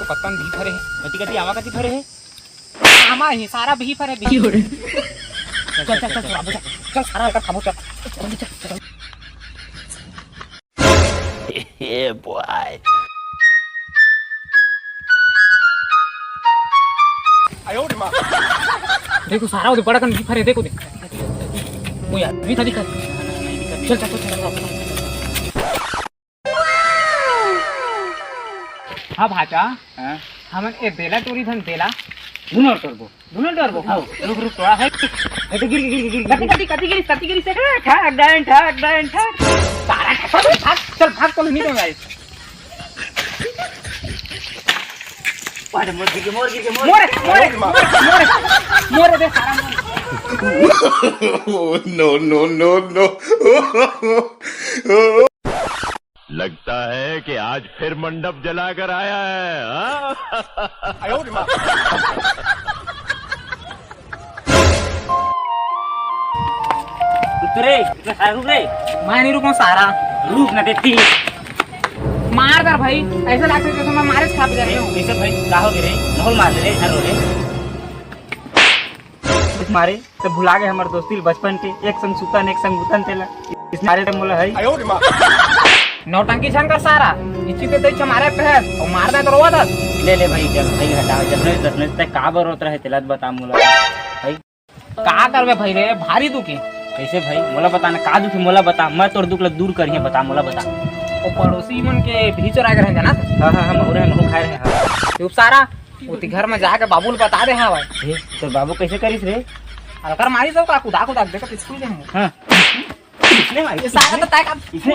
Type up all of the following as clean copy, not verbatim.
कत्तन भी फरे कति कति आवा कति फरे है आमा ही सारा भी फरे भी चल चल चल चल सारा का खाबो चल चल ये बॉय आयो रे मां देखो सारा उधर बड़ा कन भी फरे देखो देख वो यार भी था दिक्कत चल चल चल हाँ भाचा हमन ए बेला टोरी धन बेला बुनर करबो हां रुक रुक थोड़ा है ए तो गिर कति गिरी से ठक डाइन सारा भाग चल भाग तो नहीं दूंगा इस पाड़ मोर गिर मोर दे सारा नो लगता है कि आज फिर मंडप जलाकर आया है। आयो रे मां रे मैं नहीं रुकूं सारा रुक ना देती मार कर भाई ऐसा लगता है जैसे मैं मारे खा जा रही हूं ऐसे भाई का हो रे नहल मार ले हरो रे इस मारे तो भुला गए हमारे दोस्ती बचपन के एक संग सुतन एक संग बुतन तेला इस मारे तो मोला है आयो रे मां नौटंकी छन कर सारा इची पे तो मारे पे है और मारदा तो रोवा था ले भाई चल भाई हटा जब नहीं तक का बर होत रहे तेला बता मोला भाई का करबे भाई रे भारी दुखी कैसे भाई मोला बताना का दुखी मोला बता मैं तोर दुख दूर करिए बता मोला बता वो पड़ोसी मन के भी चोरा के रहन जाना हां हम और हम खाए रहे हां तू सारा उती घर में जाके बाबूल बता दे हां भाई तो बाबू कैसे करिस रे अलकर मारी दो का कुदा देखो स्कूल जाऊं हां इसने मारी ये सारा तो ताका इसने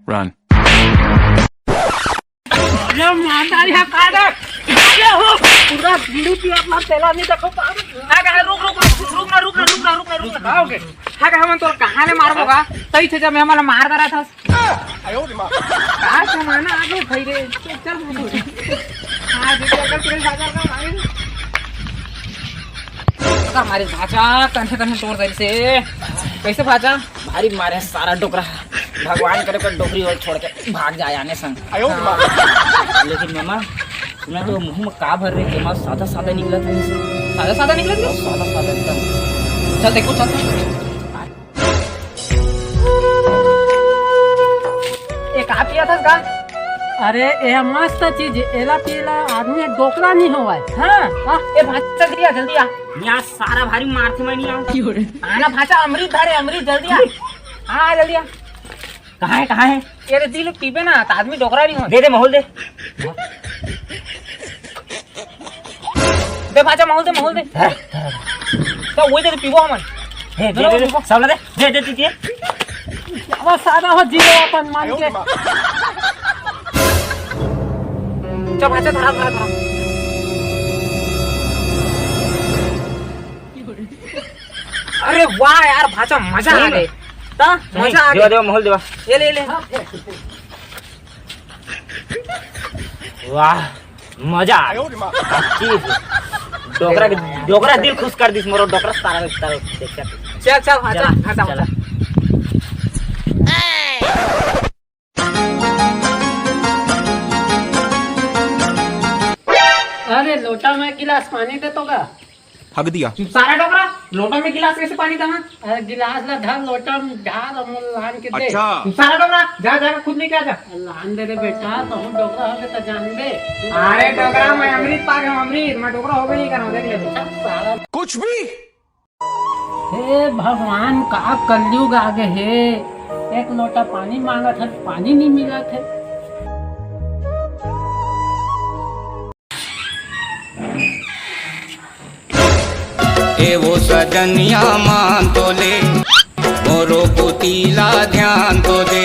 रन अरे मातारी हा का दे अरे हो पूरा वीडियो की अपना तेला नहीं देखो हां रुक ना आओगे हां हम तो कहां ले मारबो का सही थे जब मैं हमारा मार दरा था आयो रे मां का जमाना आ गयो भाई रे चल हां देखो अगर तेरे हजार का मारे अगर हमारे भाचा कंठे तोड़ दे से कैसे भाचा भारी मारे सारा डोकरा भगवान करे पर डोकरी और छोड़ के भाग जाए आने संग आयो रे मां लेकिन मामा सुना तो मुंह में का भर रहे के सादा निकला था इनसे सादा निकला था सादा एकदम चल देखो चल एक आप पिया था का अरे ये मस्त चीज एला पीला आदमी डोकरा नहीं होवा हां ए भाचा जल्दी आ यहाँ सारा भारी मारते मैं नहीं आऊं आना भाचा अमृत धारे अमृत जल्दी आ हां जल्दी आ कहाँ है ये दिल पीबे ना तो आदमी डोकरा नहीं हो दे माहौल दे दे भाचा माहौल दे तो वही दे पीबो हमन दे सब दे दे अब सादा हो जीरो अपन मान के चल भाचा धरा अरे वाह यार भाचा मजा आ गई मजा आ गई देवा माहौल देवा ये ले वाह मजा आ डोकरा दिल खुश कर दिस मोरो डोकरा सारा चल भाचा अरे लोटा में गिलास पानी दे तो का हक दिया सारा डोकरा लोटा में गिलास कैसे पानी था अरे गिलास ला धर लोटा में ढाल अमूल लान के दे सारा डोकरा जा खुद लेके आ जा लान दे बेटा तो हम डोकरा हो तो जान दे अरे डोकरा मैं अमृत पा गया अमृत मैं डोकरा हो गई नहीं कर देख ले सारा कुछ भी हे भगवान का कलयुग आगे है एक लोटा पानी मांगा था पानी नहीं मिला था ए वो सजनिया मान तो ले मोरो पुतीला ध्यान तो दे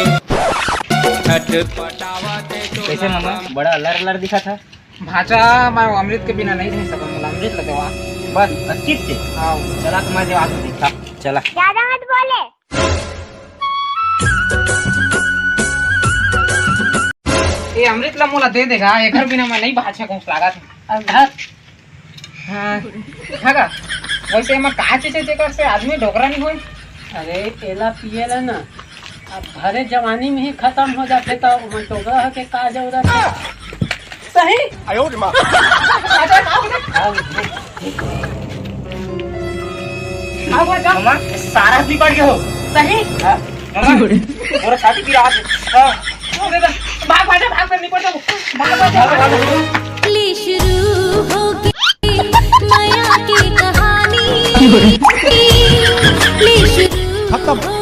छटपटावा दे तो कैसे मामा बड़ा अलर दिखा था भाचा मैं अमृत के बिना नहीं रह सकता मुझे अमृत लगेगा बस अच्छी से आओ चला तुम्हारे जवाब दिखा चला ज्यादा मत बोले ये अमृत ला मोला दे देगा एक बिना मैं नहीं भाचा कुछ लगा था हाँ हाँ वैसे मैं का चीज चेकर से आदमी डोकरा नहीं होई अरे केला पिएला ना अब भरे जवानी में ही खत्म हो जाते तो टोकरा के का जरूरत है। सही मामा सारा आदमी बढ़ गया हो सही मामा पूरा शादी की रात है। भाग भाग भाग कर निकल जाओ भाग भाग ले शुरू होगी माया की कहानी ले शुरू